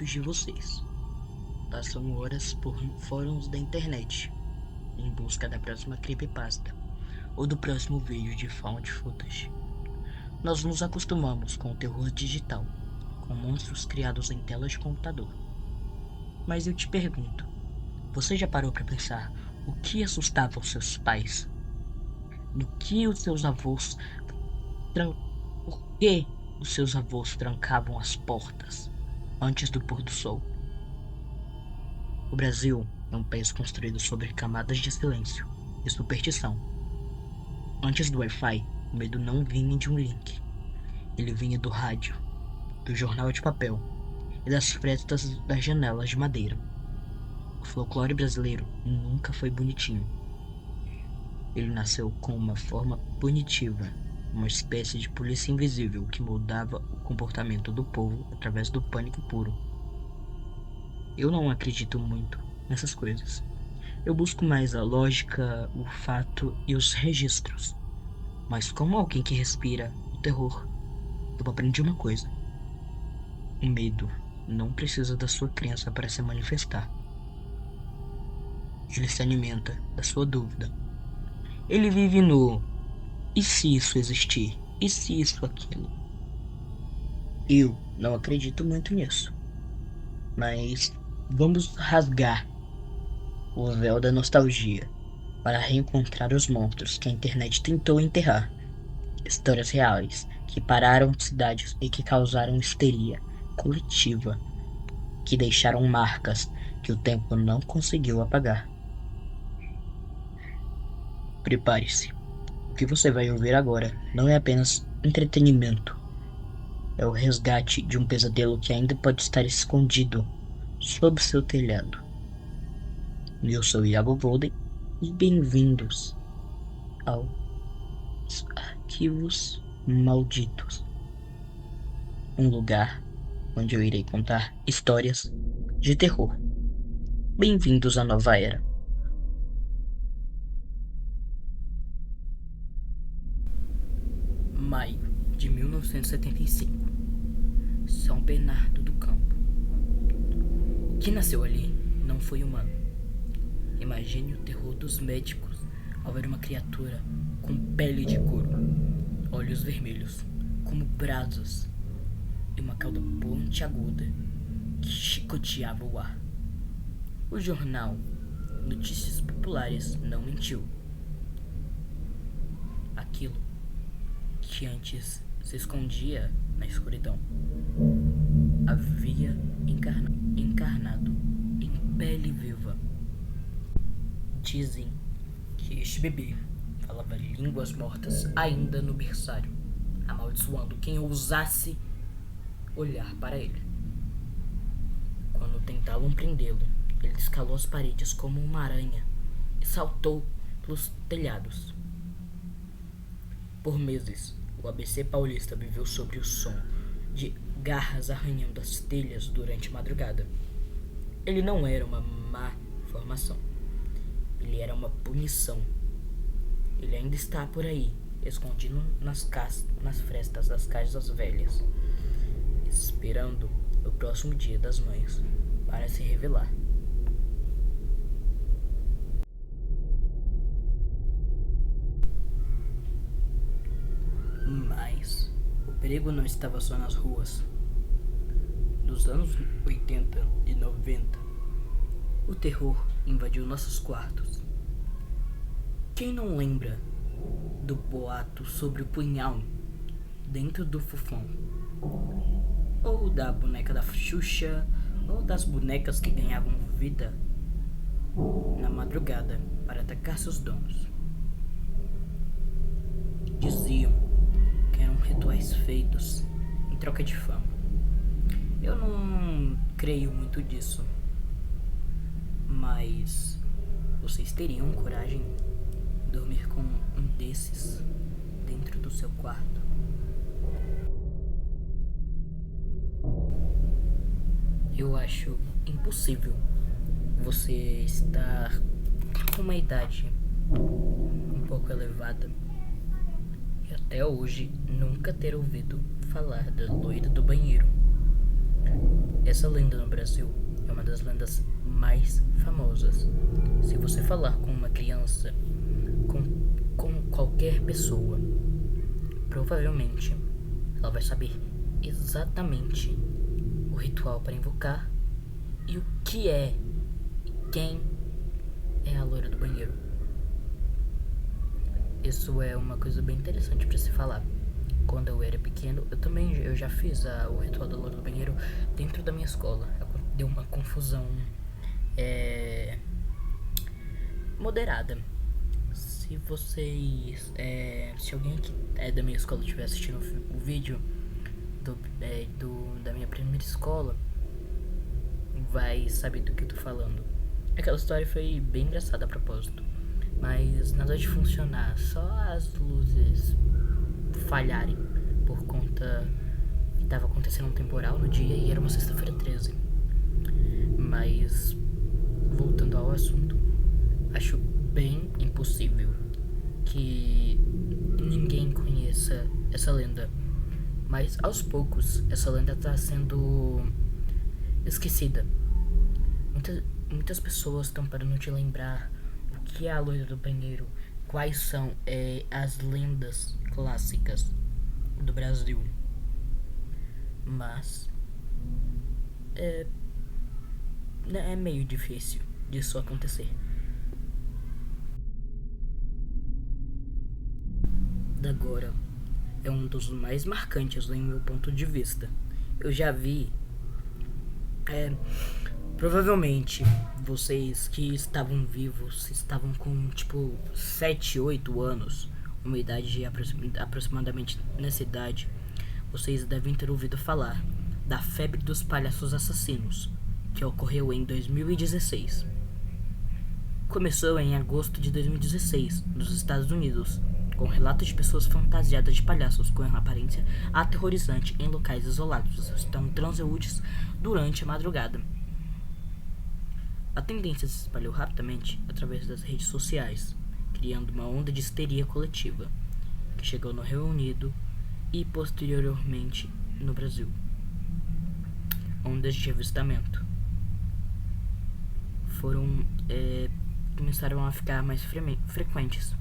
muitos de vocês passam horas por fóruns da internet em busca da próxima creepypasta ou do próximo vídeo de found footage. Nós nos acostumamos com o terror digital, com monstros criados em telas de computador. Mas eu te pergunto, você já parou para pensar o que assustava os seus pais? No que os seus avós Por que os seus avós trancavam as portas antes do pôr do sol? O Brasil é um país construído sobre camadas de silêncio e superstição. Antes do Wi-Fi, o medo não vinha de um link. Ele vinha do rádio, do jornal de papel e das frestas das janelas de madeira. O folclore brasileiro nunca foi bonitinho. Ele nasceu com uma forma punitiva, uma espécie de polícia invisível que moldava o comportamento do povo através do pânico puro. Eu não acredito muito nessas coisas. Eu busco mais a lógica, o fato e os registros. Mas como alguém que respira o terror, eu aprendi uma coisa. O medo não precisa da sua crença para se manifestar. Ele se alimenta da sua dúvida. Ele vive no "e se isso existir? E se isso aquilo?". Eu não acredito muito nisso. Mas vamos rasgar o véu da nostalgia para reencontrar os monstros que a internet tentou enterrar. Histórias reais que pararam cidades e que causaram histeria coletiva, que deixaram marcas que o tempo não conseguiu apagar. Prepare-se. O que você vai ouvir agora não é apenas entretenimento. É o resgate de um pesadelo que ainda pode estar escondido sob seu telhado. Eu sou Iago Golden e bem-vindos aos Arquivos Malditos, um lugar onde eu irei contar histórias de terror. Bem-vindos à nova era. Maio de 1975. São Bernardo do Campo. O que nasceu ali não foi humano. Imagine o terror dos médicos ao ver uma criatura com pele de couro, olhos vermelhos como brasas e uma cauda pontiaguda que chicoteava o ar. O jornal Notícias Populares não mentiu. Aquilo que antes se escondia na escuridão havia encarnado em pele viva. Dizem que este bebê falava línguas mortas ainda no berçário, amaldiçoando quem ousasse olhar para ele. Quando tentavam prendê-lo, ele escalou as paredes como uma aranha e saltou pelos telhados. Por meses, o ABC paulista viveu sobre o som de garras arranhando as telhas durante a madrugada. Ele não era uma má formação. Ele era uma punição. Ele ainda está por aí, escondido nas frestas das casas velhas, esperando o próximo dia das mães para se revelar. Mas o perigo não estava só nas ruas. Nos anos 80 e 90, o terror invadiu nossos quartos. Quem não lembra do boato sobre o punhal dentro do fofão? Ou da boneca da Xuxa, ou das bonecas que ganhavam vida na madrugada para atacar seus donos. Diziam que eram rituais feitos em troca de fama. Eu não creio muito disso, mas vocês teriam coragem de dormir com um desses dentro do seu quarto? Eu acho impossível você estar com uma idade um pouco elevada e até hoje nunca ter ouvido falar da loira do banheiro. Essa lenda no Brasil é uma das lendas mais famosas. Se você falar com uma criança, com qualquer pessoa, provavelmente ela vai saber exatamente o ritual para invocar e o que é e quem é a loira do banheiro. Isso é uma coisa bem interessante para se falar. Quando eu era pequeno, eu já fiz o ritual da loira do banheiro dentro da minha escola. Deu uma confusão moderada. Se vocês, se alguém que é da minha escola estiver assistindo o vídeo da minha primeira escola, vai saber do que eu tô falando. Aquela história foi bem engraçada a propósito, mas nada de funcionar, só as luzes falharem por conta que tava acontecendo um temporal no dia e era uma sexta-feira 13. Mas voltando ao assunto, acho bem impossível que ninguém conheça essa lenda, mas aos poucos essa lenda está sendo esquecida. Muitas pessoas estão parando de lembrar o que é a loira do banheiro, quais são as lendas clássicas do Brasil. Mas é meio difícil disso acontecer. Agora é um dos mais marcantes em meu ponto de vista. Eu já vi provavelmente vocês que estavam vivos, estavam com tipo 7, 8 anos, uma idade de aproximadamente nessa idade, vocês devem ter ouvido falar da febre dos palhaços assassinos, que ocorreu em 2016. Começou em agosto de 2016, nos Estados Unidos, com relatos de pessoas fantasiadas de palhaços com aparência aterrorizante em locais isolados, assustando transeuntes durante a madrugada. A tendência se espalhou rapidamente através das redes sociais, criando uma onda de histeria coletiva, que chegou no Reino Unido e posteriormente no Brasil. Ondas de avistamento começaram a ficar mais frequentes,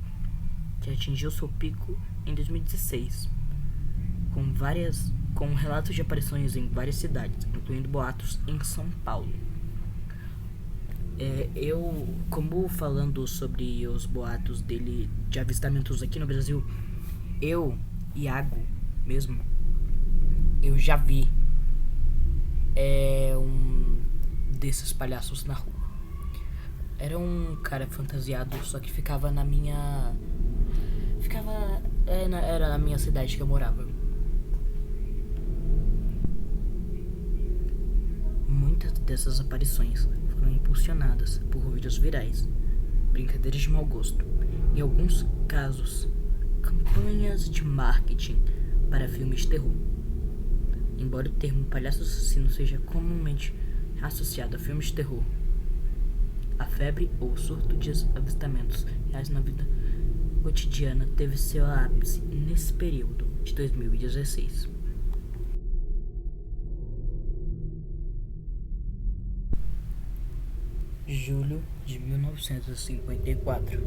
que atingiu seu pico em 2016, com relatos de aparições em várias cidades, incluindo boatos em São Paulo. Como falando sobre os boatos de avistamentos aqui no Brasil, Iago mesmo, eu já vi um desses palhaços na rua. Era um cara fantasiado, só que ficava na minha... Era na minha cidade que eu morava. Muitas dessas aparições foram impulsionadas por vídeos virais, brincadeiras de mau gosto, em alguns casos, campanhas de marketing para filmes de terror. Embora o termo palhaço assassino seja comumente associado a filmes de terror, a febre ou surto de avistamentos reais na vida cotidiana teve seu ápice nesse período de 2016. Julho de 1954.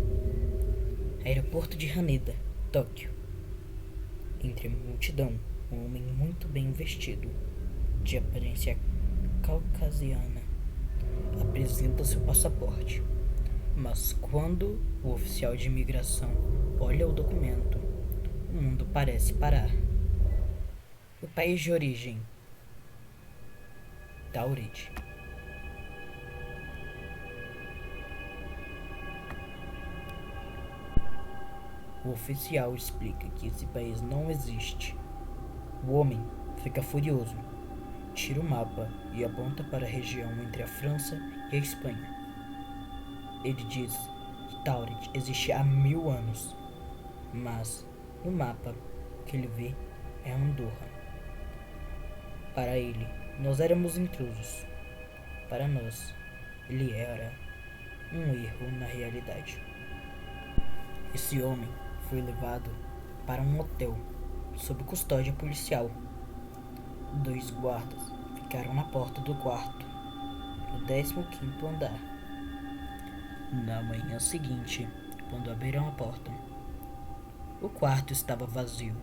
Aeroporto de Haneda, Tóquio. Entre a multidão, um homem muito bem vestido, de aparência caucasiana, apresenta seu passaporte. Mas quando o oficial de imigração olha o documento, o mundo parece parar. O país de origem: Tauret. O oficial explica que esse país não existe. O homem fica furioso, tira o mapa e aponta para a região entre a França e a Espanha. Ele diz que Tauret existe há 1000 anos, mas no mapa que ele vê é Andorra. Para ele, nós éramos intrusos. Para nós, ele era um erro na realidade. Esse homem foi levado para um hotel sob custódia policial. 2 guardas ficaram na porta do quarto, no 15º andar. Na manhã seguinte, quando abriram a porta, o quarto estava vazio.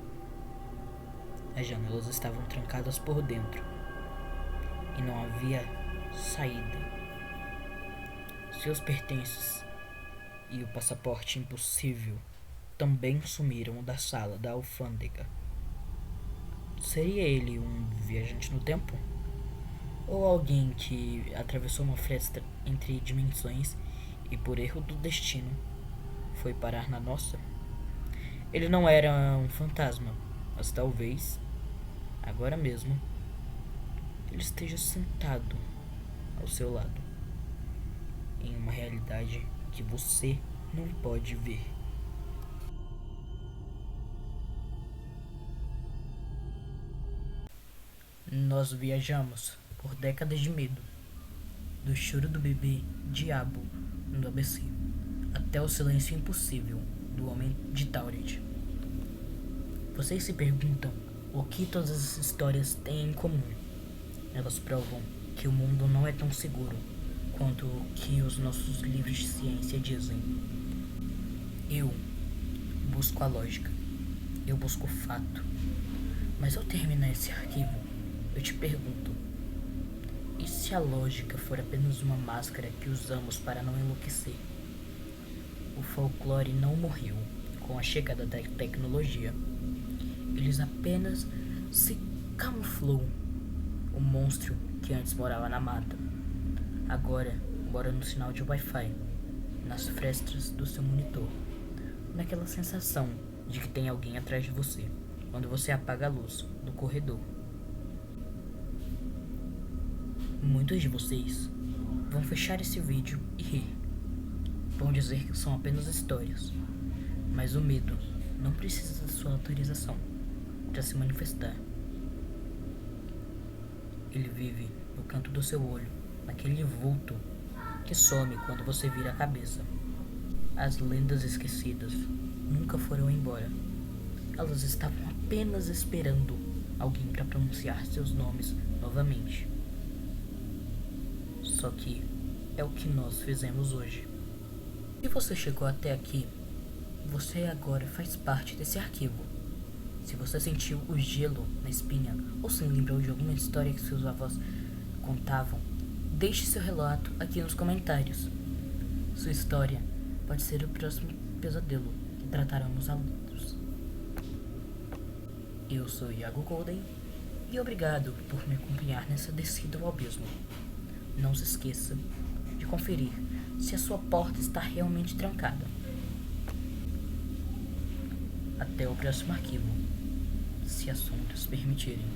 As janelas estavam trancadas por dentro e não havia saída. Seus pertences e o passaporte impossível também sumiram da sala da alfândega. Seria ele um viajante no tempo? Ou alguém que atravessou uma fresta entre dimensões e por erro do destino foi parar na nossa? Ele não era um fantasma, mas talvez, agora mesmo, ele esteja sentado ao seu lado, em uma realidade que você não pode ver. Nós viajamos por décadas de medo, do choro do bebê diabo no ABC, até o silêncio impossível do homem de Tauret. Vocês se perguntam o que todas essas histórias têm em comum. Elas provam que o mundo não é tão seguro quanto o que os nossos livros de ciência dizem. Eu busco a lógica, eu busco o fato. Mas ao terminar esse arquivo, eu te pergunto: e se a lógica for apenas uma máscara que usamos para não enlouquecer? O folclore não morreu com a chegada da tecnologia. Eles apenas se camuflou. O monstro que antes morava na mata, agora mora no sinal de Wi-Fi, nas frestas do seu monitor, naquela sensação de que tem alguém atrás de você quando você apaga a luz do corredor. Muitos de vocês vão fechar esse vídeo e rir. Vão dizer que são apenas histórias, mas o medo não precisa da sua autorização para se manifestar. Ele vive no canto do seu olho, naquele vulto que some quando você vira a cabeça. As lendas esquecidas nunca foram embora. Elas estavam apenas esperando alguém para pronunciar seus nomes novamente. Só que é o que nós fizemos hoje. Se você chegou até aqui, você agora faz parte desse arquivo. Se você sentiu o gelo na espinha ou se lembrou de alguma história que seus avós contavam, deixe seu relato aqui nos comentários. Sua história pode ser o próximo pesadelo que trataremos à luz. Eu sou Iago Golden e obrigado por me acompanhar nessa descida ao abismo. Não se esqueça de conferir se a sua porta está realmente trancada. Até o próximo arquivo, se as sombras permitirem.